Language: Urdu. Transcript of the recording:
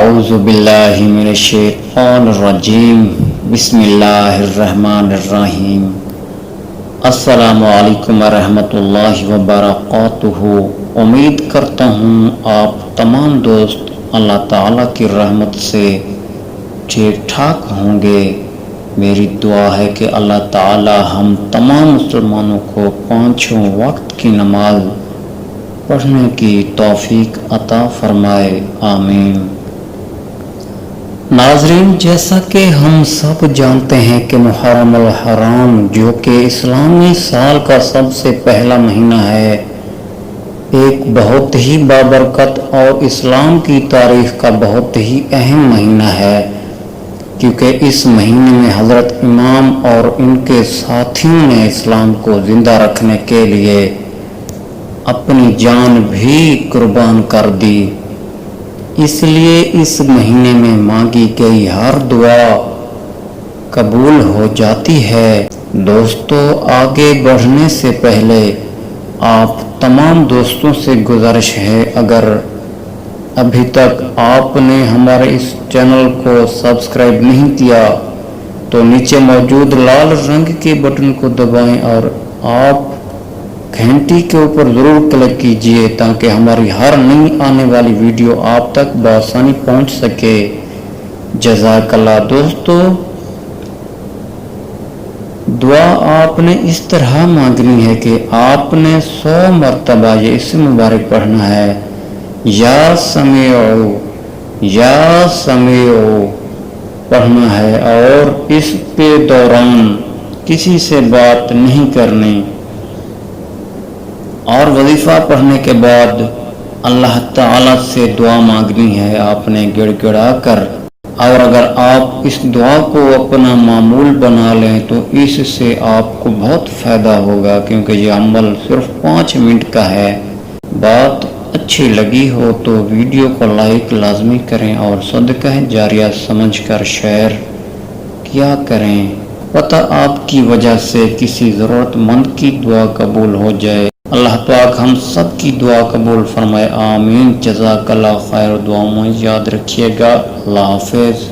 اعوذ باللہ من الشیطان الرجیم بسم اللہ الرحمن الرحیم السلام علیکم ورحمۃ اللہ وبرکاتہ۔ امید کرتا ہوں آپ تمام دوست اللہ تعالیٰ کی رحمت سے ٹھیک ٹھاک ہوں گے۔ میری دعا ہے کہ اللہ تعالیٰ ہم تمام مسلمانوں کو پانچوں وقت کی نماز پڑھنے کی توفیق عطا فرمائے، آمین۔ ناظرین، جیسا کہ ہم سب جانتے ہیں کہ محرم الحرام جو کہ اسلامی سال کا سب سے پہلا مہینہ ہے، ایک بہت ہی بابرکت اور اسلام کی تاریخ کا بہت ہی اہم مہینہ ہے، کیونکہ اس مہینے میں حضرت امام اور ان کے ساتھیوں نے اسلام کو زندہ رکھنے کے لیے اپنی جان بھی قربان کر دی۔ اس لیے اس مہینے میں مانگی گئی ہر دعا قبول ہو جاتی ہے۔ دوستو، آگے بڑھنے سے پہلے آپ تمام دوستوں سے گزارش ہے، اگر ابھی تک آپ نے ہمارے اس چینل کو سبسکرائب نہیں کیا تو نیچے موجود لال رنگ کے بٹن کو دبائیں اور آپ گھنٹی کے اوپر ضرور کلک کیجئے تاکہ ہماری ہر نئی آنے والی ویڈیو آپ تک بآسانی پہنچ سکے۔ جزاک اللہ۔ دوستو، دعا آپ نے اس طرح مانگنی ہے کہ آپ نے 100 مرتبہ یہ اسم مبارک پڑھنا ہے، یا سمیعو یا سمیعو پڑھنا ہے، اور اس کے دوران کسی سے بات نہیں کرنی، اور وظیفہ پڑھنے کے بعد اللہ تعالیٰ سے دعا مانگنی ہے آپ نے گڑ گڑا کر۔ اور اگر آپ اس دعا کو اپنا معمول بنا لیں تو اس سے آپ کو بہت فائدہ ہوگا، کیونکہ یہ عمل صرف 5 منٹ کا ہے۔ بات اچھی لگی ہو تو ویڈیو کو لائک لازمی کریں اور صدقہ جاریہ سمجھ کر شیئر کیا کریں، پتہ آپ کی وجہ سے کسی ضرورت مند کی دعا قبول ہو جائے۔ اللہ پاک ہم سب کی دعا قبول فرمائے، آمین۔ جزاک اللہ خیر۔ دعاؤں میں یاد رکھیے گا۔ اللہ حافظ۔